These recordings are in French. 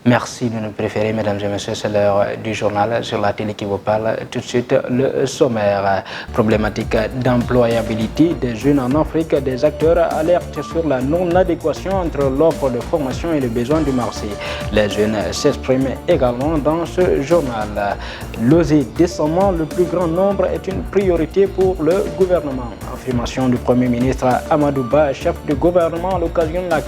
Merci de nous préférer, mesdames et messieurs. C'est l'heure du journal sur la télé qui vous parle. Tout de suite, le sommaire. Problématique d'employabilité des jeunes en Afrique. Des acteurs alertent sur la non-adéquation entre l'offre de formation et les besoins du marché. Les jeunes s'expriment également dans ce journal. Loger décemment le plus grand nombre est une priorité pour le gouvernement. Affirmation du Premier ministre Amadou Ba, chef de gouvernement à l'occasion de la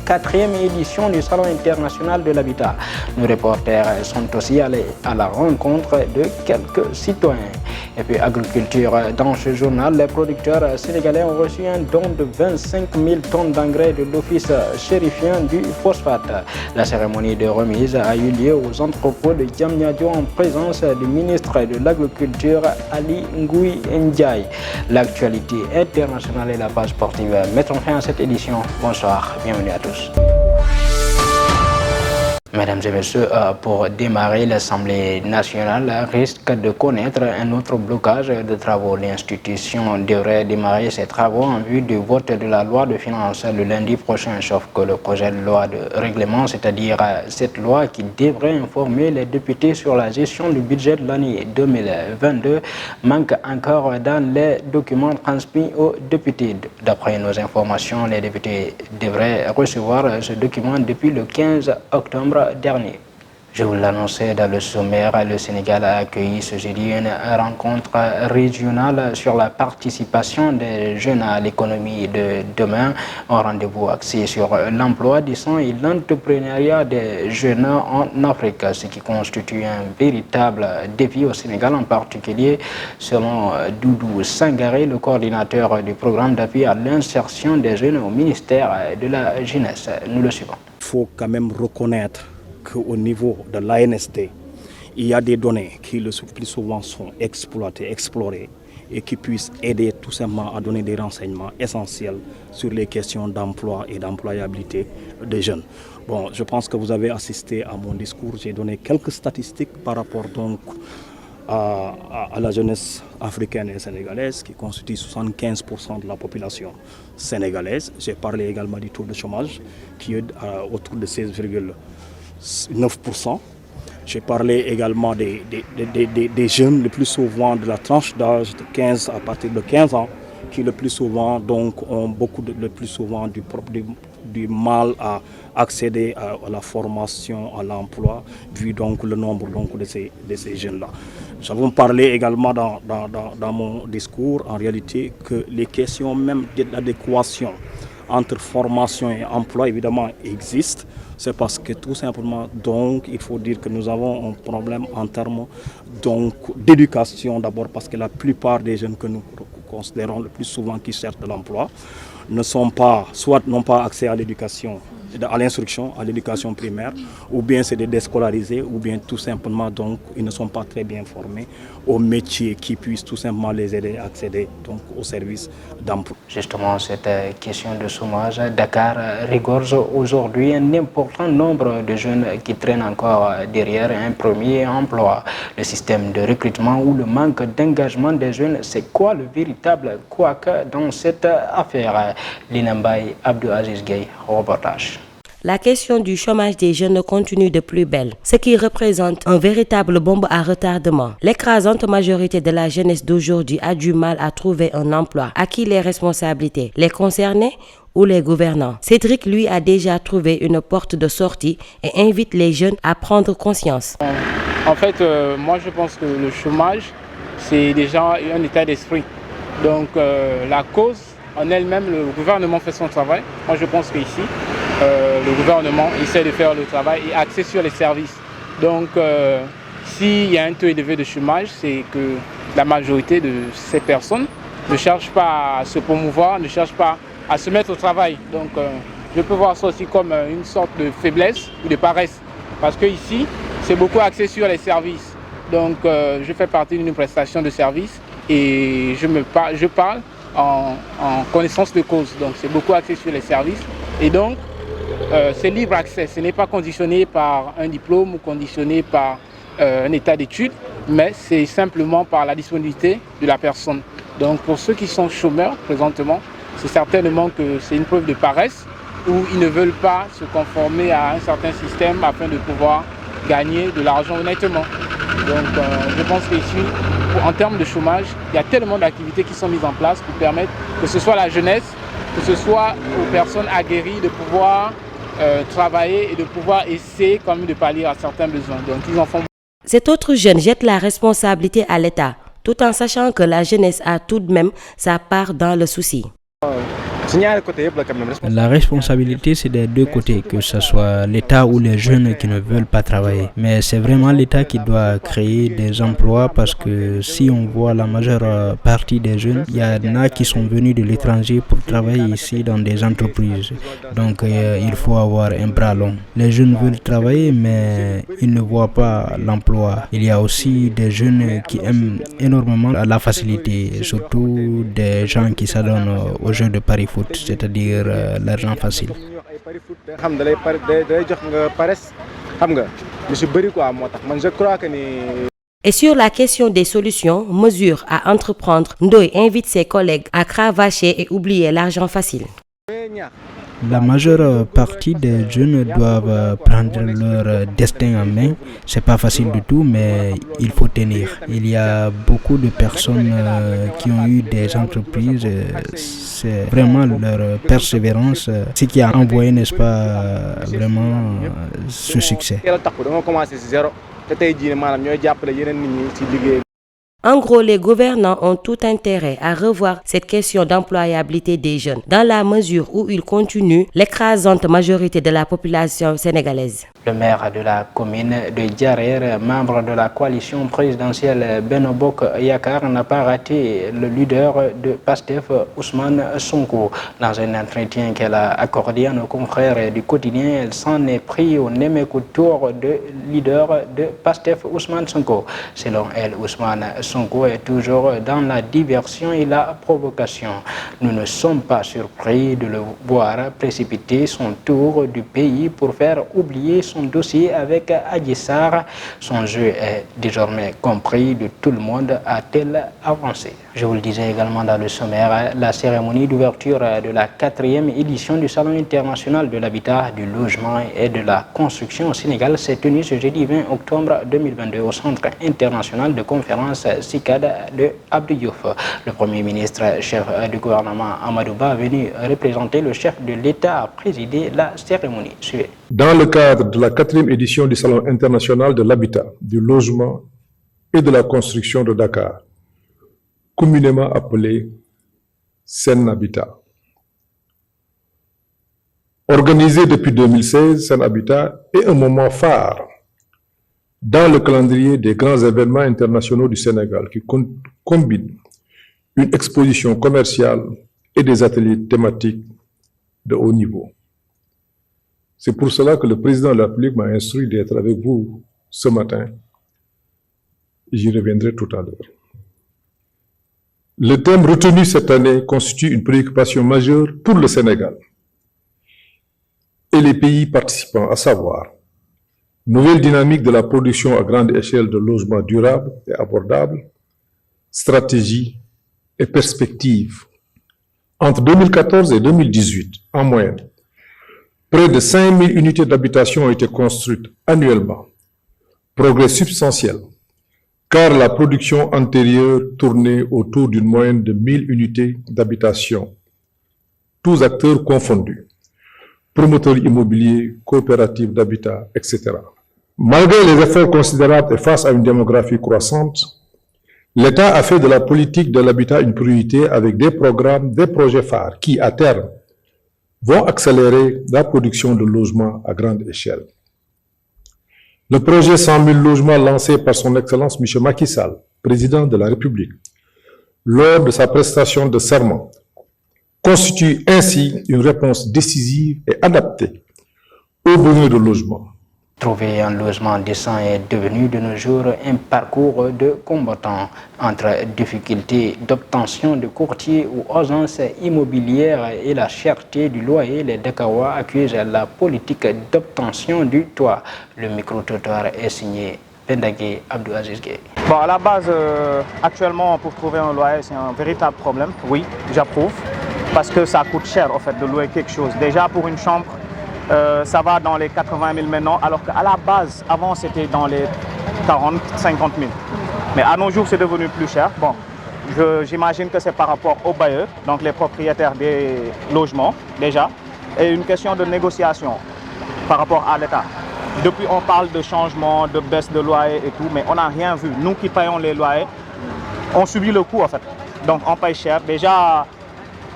quatrième édition du Salon international de l'habitat. Nos reporters sont aussi allés à la rencontre de quelques citoyens. Et puis agriculture, dans ce journal, les producteurs sénégalais ont reçu un don de 25 000 tonnes d'engrais de l'office chérifien du phosphate. La cérémonie de remise a eu lieu aux entrepôts de Diamniadio en présence du ministre de l'Agriculture Ali Ngouille Ndiaye. L'actualité internationale et la base sportive mettront fin à cette édition. Bonsoir, bienvenue à tous. Mesdames et messieurs, pour démarrer, l'Assemblée nationale risque de connaître un autre blocage de travaux. L'institution devrait démarrer ses travaux en vue du vote de la loi de finances le lundi prochain, sauf que le projet de loi de règlement, c'est-à-dire cette loi qui devrait informer les députés sur la gestion du budget de l'année 2022, manque encore dans les documents transmis aux députés. D'après nos informations, les députés devraient recevoir ce document depuis le 15 octobre dernier. Je vous l'annonçais dans le sommaire, le Sénégal a accueilli ce jeudi une rencontre régionale sur la participation des jeunes à l'économie de demain. Un rendez-vous axé sur l'emploi décent et l'entrepreneuriat des jeunes en Afrique, ce qui constitue un véritable défi au Sénégal, en particulier selon Doudou Sangaré, le coordinateur du programme d'appui à l'insertion des jeunes au ministère de la Jeunesse. Nous le suivons. Il faut quand même reconnaître qu'au niveau de l'ANSD, il y a des données qui le plus souvent sont exploitées, explorées et qui puissent aider tout simplement à donner des renseignements essentiels sur les questions d'emploi et d'employabilité des jeunes. Bon, je pense que vous avez assisté à mon discours. J'ai donné quelques statistiques par rapport donc à la jeunesse africaine et sénégalaise qui constitue 75% de la population sénégalaise. J'ai parlé également du taux de chômage qui est autour de 16,9%. J'ai parlé également des jeunes le plus souvent de la tranche d'âge de 15 à partir de 15 ans qui le plus souvent donc ont le plus souvent du mal à accéder à la formation, à l'emploi, vu donc le nombre donc de ces jeunes-là. Nous avons parlé également dans mon discours en réalité que les questions même d'adéquation entre formation et emploi évidemment existent. C'est parce que tout simplement donc il faut dire que nous avons un problème en termes donc d'éducation d'abord, parce que la plupart des jeunes que nous considérons le plus souvent qui cherchent de l'emploi n'ont pas accès à l'éducation, à l'instruction, à l'éducation primaire, ou bien c'est des déscolarisés, ou bien tout simplement donc ils ne sont pas très bien formés aux métiers qui puissent tout simplement les aider à accéder donc aux services d'emploi. Justement, cette question de chômage, Dakar regorge aujourd'hui un important nombre de jeunes qui traînent encore derrière un premier emploi. Le système de recrutement ou le manque d'engagement des jeunes, c'est quoi le véritable couac dans cette affaire? Linambay Abdou Aziz Gueye, reportage. La question du chômage des jeunes continue de plus belle, ce qui représente une véritable bombe à retardement. L'écrasante majorité de la jeunesse d'aujourd'hui a du mal à trouver un emploi. À qui les responsabilités? Les concernés ou les gouvernants? Cédric, lui, a déjà trouvé une porte de sortie et invite les jeunes à prendre conscience. En fait, moi je pense que le chômage, c'est déjà un état d'esprit. Donc la cause en elle-même, le gouvernement fait son travail. Moi je pense qu'ici, le gouvernement essaie de faire le travail et axer sur les services. Donc, s'il y a un taux élevé de chômage, c'est que la majorité de ces personnes ne cherchent pas à se promouvoir, ne cherchent pas à se mettre au travail. Donc, je peux voir ça aussi comme une sorte de faiblesse ou de paresse. Parce que ici, c'est beaucoup axé sur les services. Donc, je fais partie d'une prestation de service et je parle en connaissance de cause. Donc, c'est beaucoup axé sur les services. Et donc, c'est libre accès, ce n'est pas conditionné par un diplôme ou conditionné par un état d'études, mais c'est simplement par la disponibilité de la personne. Donc pour ceux qui sont chômeurs présentement, c'est certainement que c'est une preuve de paresse où ils ne veulent pas se conformer à un certain système afin de pouvoir gagner de l'argent honnêtement. Donc je pense qu'ici, en termes de chômage, il y a tellement d'activités qui sont mises en place pour permettre que ce soit la jeunesse, que ce soit aux personnes aguerries de pouvoir travailler et de pouvoir essayer quand même de pallier à certains besoins. Donc ils en font. Cet autre jeune jette la responsabilité à l'État, tout en sachant que la jeunesse a tout de même sa part dans le souci. La responsabilité, c'est des deux côtés, que ce soit l'État ou les jeunes qui ne veulent pas travailler. Mais c'est vraiment l'État qui doit créer des emplois parce que si on voit la majeure partie des jeunes, il y en a qui sont venus de l'étranger pour travailler ici dans des entreprises. Donc il faut avoir un bras long. Les jeunes veulent travailler mais ils ne voient pas l'emploi. Il y a aussi des jeunes qui aiment énormément la facilité, surtout des gens qui s'adonnent aux jeux de pari-foot, c'est-à-dire l'argent facile. Et sur la question des solutions, mesures à entreprendre, Ndoye invite ses collègues à cravacher et oublier l'argent facile. La majeure partie des jeunes doivent prendre leur destin en main. C'est pas facile du tout, mais il faut tenir. Il y a beaucoup de personnes qui ont eu des entreprises. C'est vraiment leur persévérance, ce qui a envoyé, n'est-ce pas, vraiment ce succès. En gros, les gouvernants ont tout intérêt à revoir cette question d'employabilité des jeunes, dans la mesure où ils continuent l'écrasante majorité de la population sénégalaise. Le maire de la commune de Diarère, membre de la coalition présidentielle Benno Bokk Yakaar, n'a pas raté le leader de PASTEF, Ousmane Sonko. Dans un entretien qu'elle a accordé à nos confrères du quotidien, elle s'en est pris au néméco-tour de leader de PASTEF, Ousmane Sonko. Selon elle, Ousmane Sonko est toujours dans la diversion et la provocation. Nous ne sommes pas surpris de le voir précipiter son tour du pays pour faire oublier son dossier avec Adji Sarr. Son jeu est désormais compris de tout le monde, a-t-elle avancé. Je vous le disais également dans le sommaire, la cérémonie d'ouverture de la 4e édition du Salon international de l'habitat, du logement et de la construction au Sénégal s'est tenue ce jeudi 20 octobre 2022 au Centre international de conférence CICAD de Abdou Diouf. Le Premier ministre, chef du gouvernement Amadou Ba, venu représenter le chef de l'État, a présidé la cérémonie. Suivez. Dans le cadre de la 4e édition du Salon international de l'habitat, du logement et de la construction de Dakar, communément appelé Sen Habitat. Organisé depuis 2016, Sen Habitat est un moment phare dans le calendrier des grands événements internationaux du Sénégal qui combine une exposition commerciale et des ateliers thématiques de haut niveau. C'est pour cela que le président de la République m'a instruit d'être avec vous ce matin. J'y reviendrai tout à l'heure. Le thème retenu cette année constitue une préoccupation majeure pour le Sénégal et les pays participants, à savoir nouvelle dynamique de la production à grande échelle de logements durables et abordables, stratégie et perspectives. Entre 2014 et 2018, en moyenne, près de 5000 unités d'habitation ont été construites annuellement. Progrès substantiel, car la production antérieure tournait autour d'une moyenne de 1000 unités d'habitation, tous acteurs confondus, promoteurs immobiliers, coopératives d'habitat, etc. Malgré les efforts considérables et face à une démographie croissante, l'État a fait de la politique de l'habitat une priorité avec des programmes, des projets phares qui, à terme, vont accélérer la production de logements à grande échelle. Le projet 100 000 logements lancé par son Excellence M. Macky Sall, président de la République, lors de sa prestation de serment, constitue ainsi une réponse décisive et adaptée aux besoins de logement. Trouver un logement décent est devenu de nos jours un parcours de combattant entre difficultés d'obtention de courtiers ou urgences immobilières et la cherté du loyer. Les Dakarois accusent la politique d'obtention du toit. Le micro-trottoir est signé Pendagé Abdou Aziz Gueye. Bon, à la base, actuellement, pour trouver un loyer, c'est un véritable problème. Oui, j'approuve. parce que ça coûte cher en fait de louer quelque chose. Déjà pour une chambre, ça va dans les 80 000 maintenant, alors qu'à la base, avant c'était dans les 40, 50 000. Mais à nos jours, c'est devenu plus cher. Bon, j'imagine que c'est par rapport aux bailleurs, donc les propriétaires des logements déjà, et une question de négociation par rapport à l'État. Depuis, on parle de changement, de baisse de loyer et tout, mais on n'a rien vu. Nous qui payons les loyers, on subit le coût en fait. Donc on paye cher. Déjà,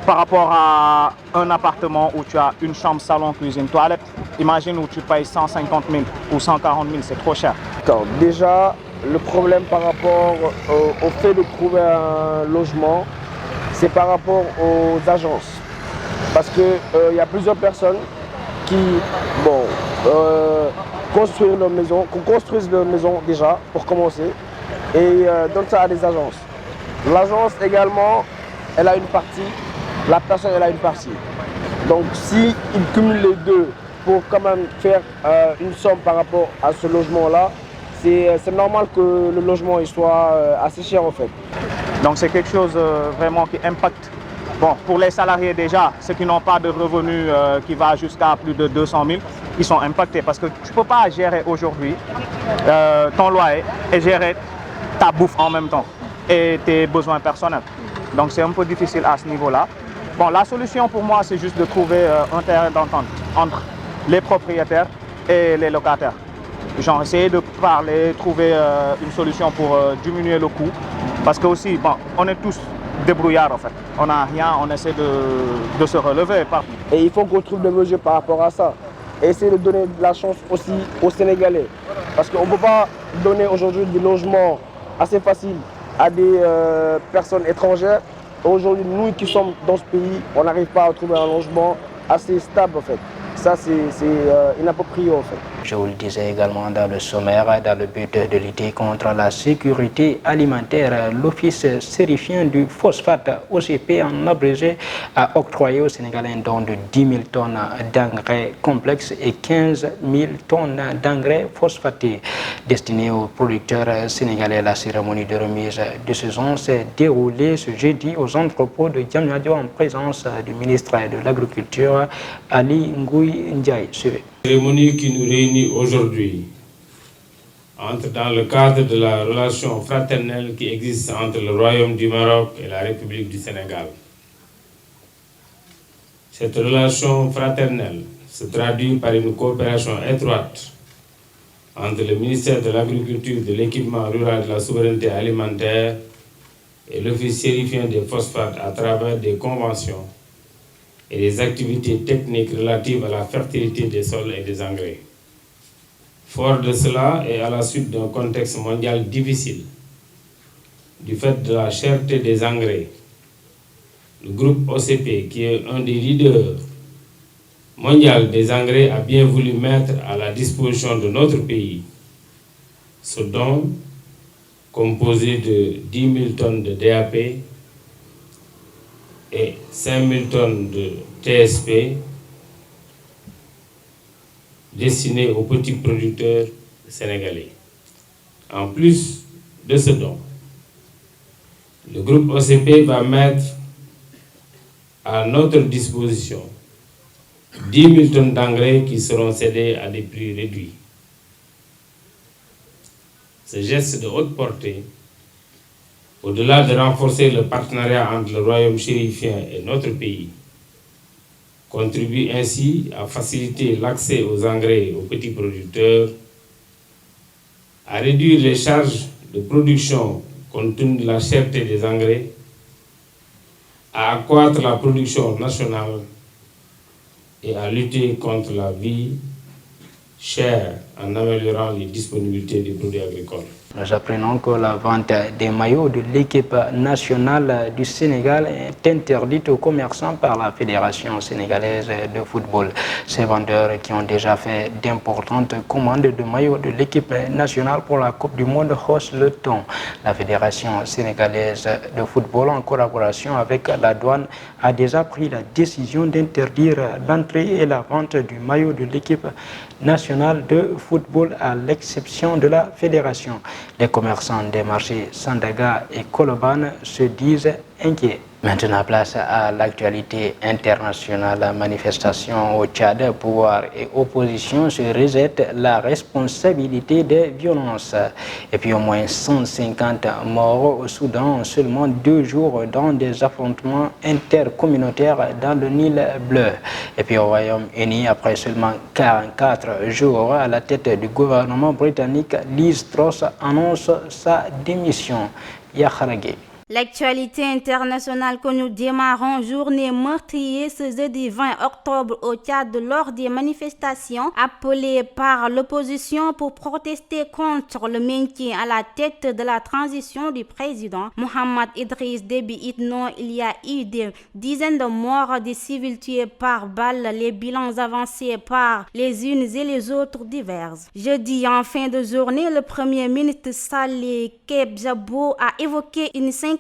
par rapport à un appartement où tu as une chambre, salon, cuisine, toilette, imagine où tu payes 150 000 ou 140 000, c'est trop cher. Déjà, le problème par rapport au fait de trouver un logement, c'est par rapport aux agences. Parce qu'il y a plusieurs personnes qui construisent leur maison déjà pour commencer et donnent ça à des agences. L'agence également, elle a une partie. La personne, elle a une partie. Donc, s'ils cumulent les deux pour quand même faire une somme par rapport à ce logement-là, c'est normal que le logement il soit assez cher en fait. Donc, c'est quelque chose vraiment qui impacte. Bon, pour les salariés déjà, ceux qui n'ont pas de revenus qui va jusqu'à plus de 200 000, ils sont impactés parce que tu ne peux pas gérer aujourd'hui ton loyer et gérer ta bouffe en même temps et tes besoins personnels. Donc, c'est un peu difficile à ce niveau-là. Bon, la solution pour moi, c'est juste de trouver un terrain d'entente entre les propriétaires et les locataires. Genre essayer de parler, trouver une solution pour diminuer le coût. Parce que aussi, bon, on est tous débrouillards en fait. On n'a rien, on essaie de se relever. Et il faut qu'on trouve des mesures par rapport à ça. Et essayer de donner de la chance aussi aux Sénégalais. Parce qu'on ne peut pas donner aujourd'hui des logements assez faciles à des personnes étrangères. Aujourd'hui, nous qui sommes dans ce pays, on n'arrive pas à trouver un logement assez stable en fait. Ça, c'est inapproprié en fait. Je vous le disais également dans le sommaire, dans le but de lutter contre la sécurité alimentaire, l'Office sérifien du phosphate OCP en abrégé a octroyé au Sénégal un don de 10 000 tonnes d'engrais complexes et 15 000 tonnes d'engrais phosphatés destinés aux producteurs sénégalais. La cérémonie de remise de saison s'est déroulée ce jeudi aux entrepôts de Diamniadio en présence du ministre de l'Agriculture, Ali Ngouille Ndiaye. La cérémonie qui nous réunit aujourd'hui entre dans le cadre de la relation fraternelle qui existe entre le Royaume du Maroc et la République du Sénégal. Cette relation fraternelle se traduit par une coopération étroite entre le ministère de l'Agriculture, de l'Équipement rural et de la souveraineté alimentaire et l'Office sérifien des phosphates à travers des conventions et des activités techniques relatives à la fertilité des sols et des engrais. Fort de cela et à la suite d'un contexte mondial difficile, du fait de la cherté des engrais, le groupe OCP, qui est un des leaders mondiaux des engrais, a bien voulu mettre à la disposition de notre pays ce don composé de 10 000 tonnes de DAP et 5 000 tonnes de TSP destinés aux petits producteurs sénégalais. En plus de ce don, le groupe OCP va mettre à notre disposition 10 000 tonnes d'engrais qui seront cédés à des prix réduits. Ce geste de haute portée, au-delà de renforcer le partenariat entre le Royaume chérifien et notre pays, contribue ainsi à faciliter l'accès aux engrais aux petits producteurs, à réduire les charges de production compte tenu de la cherté des engrais, à accroître la production nationale et à lutter contre la vie chère en améliorant les disponibilités des produits agricoles. Nous apprenons que la vente des maillots de l'équipe nationale du Sénégal est interdite aux commerçants par la Fédération sénégalaise de football. Ces vendeurs qui ont déjà fait d'importantes commandes de maillots de l'équipe nationale pour la Coupe du Monde haussent le ton. La Fédération sénégalaise de football, en collaboration avec la douane, a déjà pris la décision d'interdire l'entrée et la vente du maillot de l'équipe nationale de football à l'exception de la Fédération. Les commerçants des marchés Sandaga et Koloban se disent inquiets. Maintenant, place à l'actualité internationale. La manifestation au Tchad, pouvoir et opposition se rejettent la responsabilité des violences. Et puis au moins 150 morts au Soudan en seulement 2 jours dans des affrontements intercommunautaires dans le Nil bleu. Et puis au Royaume-Uni, après seulement 44 jours à la tête du gouvernement britannique, Liz Truss annonce sa démission. Yakharagé. L'actualité internationale que nous démarrons, journée meurtrière ce jeudi 20 octobre au Tchad lors des manifestations appelées par l'opposition pour protester contre le maintien à la tête de la transition du président Mohamed Idriss Déby Itno. Il y a eu des dizaines de morts, des civils tués par balles, les bilans avancés par les unes et les autres diverses. Jeudi, en fin de journée, le premier ministre Saleh Kebjabo a évoqué une cinquantaine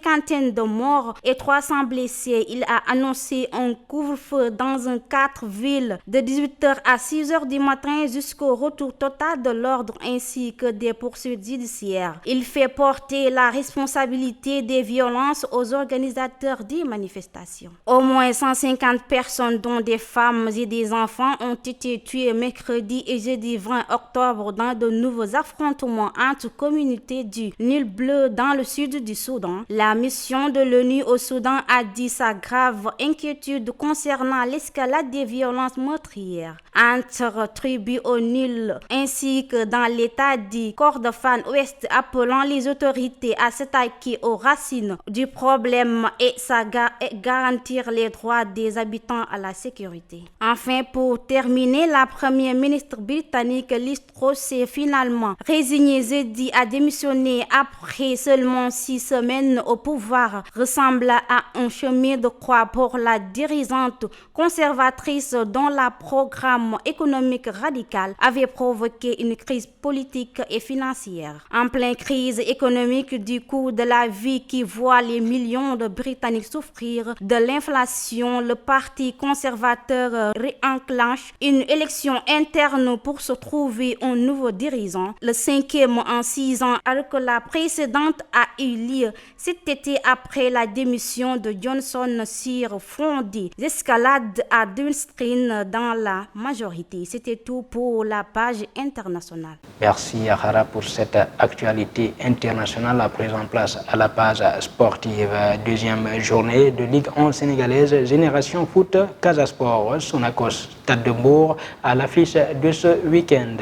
de morts et 300 blessés. Il a annoncé un couvre-feu dans 4 villes de 18h à 6h du matin jusqu'au retour total de l'ordre ainsi que des poursuites judiciaires. Il fait porter la responsabilité des violences aux organisateurs des manifestations. Au moins 150 personnes, dont des femmes et des enfants, ont été tuées mercredi et jeudi 20 octobre dans de nouveaux affrontements entre communautés du Nil bleu dans le sud du Soudan. La mission de l'ONU au Soudan a dit sa grave inquiétude concernant l'escalade des violences meurtrières entre tribus au Nil ainsi que dans l'état du Kordofan ouest, appelant les autorités à s'attaquer aux racines du problème et garantir les droits des habitants à la sécurité. Enfin, pour terminer, la première ministre britannique Liz Truss s'est finalement résignée jeudi à démissionner après seulement 6 semaines au pouvoir, ressemble à un chemin de croix pour la dirigeante conservatrice dont le programme économique radical avait provoqué une crise politique et financière. En pleine crise économique du coût de la vie qui voit les millions de Britanniques souffrir de l'inflation, le parti conservateur réenclenche une élection interne pour se trouver un nouveau dirigeant, le 5e en 6 ans, alors que la précédente a eu lieu cet été après la démission de Johnson sur fond d'escalade à Dunstrin dans la majorité. C'était tout pour la page internationale. Merci Yahara pour cette actualité internationale. À présent, place à la page sportive. Deuxième journée de Ligue 1 sénégalaise Génération Foot Casasport Sonacos Stade de Mbour à l'affiche de ce week-end.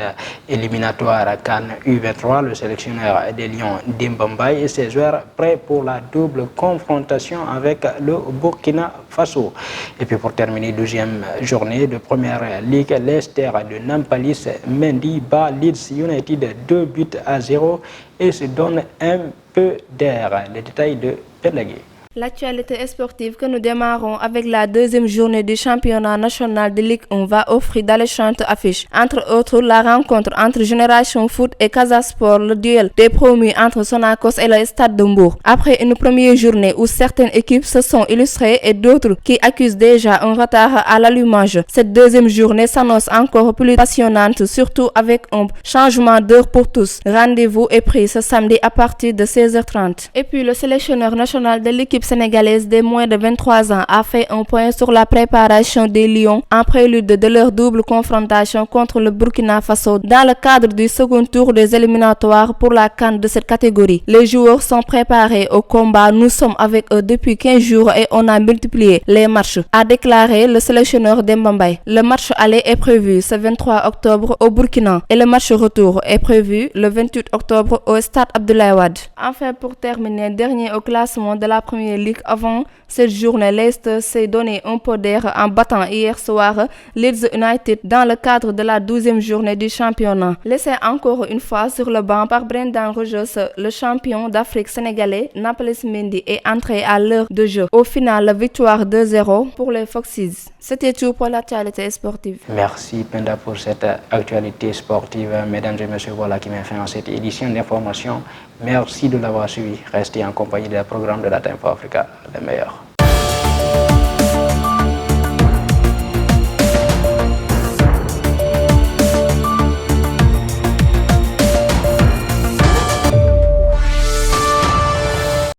Éliminatoire à Cannes U23, le sélectionneur des Lions Demba Mbaye et ses joueurs prêts pour la double confrontation avec le Burkina Faso. Et puis pour terminer, deuxième journée de première ligue, l'Ester de Nampalis Mendy bat Leeds United 2-0 et se donne un peu d'air. Les détails de Pelagé. L'actualité sportive que nous démarrons avec la deuxième journée du championnat national de Ligue 1 va offrir d'alléchantes affiches. Entre autres, la rencontre entre Génération Foot et Casasport, le duel des promus entre Sonacos et le Stade de Mbour. Après une première journée où certaines équipes se sont illustrées et d'autres qui accusent déjà un retard à l'allumage, cette deuxième journée s'annonce encore plus passionnante, surtout avec un changement d'heure pour tous. Rendez-vous est pris ce samedi à partir de 16h30. Et puis le sélectionneur national de l'équipe sénégalaise des moins de 23 ans a fait un point sur la préparation des Lions en prélude de leur double confrontation contre le Burkina Faso dans le cadre du second tour des éliminatoires pour la CAN de cette catégorie. Les joueurs sont préparés au combat, nous sommes avec eux depuis 15 jours et on a multiplié les matchs, a déclaré le sélectionneur Demba Mbaye. Le match aller est prévu ce 23 octobre au Burkina et le match retour est prévu le 28 octobre au stade Abdoulaye Wade. Enfin, pour terminer, dernier au classement de la première Ligue avant cette journée, l'Est s'est donné un peu d'air en battant hier soir Leeds United dans le cadre de la 12e journée du championnat. Laissé encore une fois sur le banc par Brendan Rodgers, le champion d'Afrique sénégalais Nampalys Mendy est entré à l'heure de jeu. Au final, victoire 2-0 pour les Foxes. C'était tout pour l'actualité sportive. Merci Penda pour cette actualité sportive. Mesdames et messieurs, voilà qui met fin à cette édition d'information. Merci de l'avoir suivi. Restez en compagnie des programmes de la Time for Africa, les meilleurs.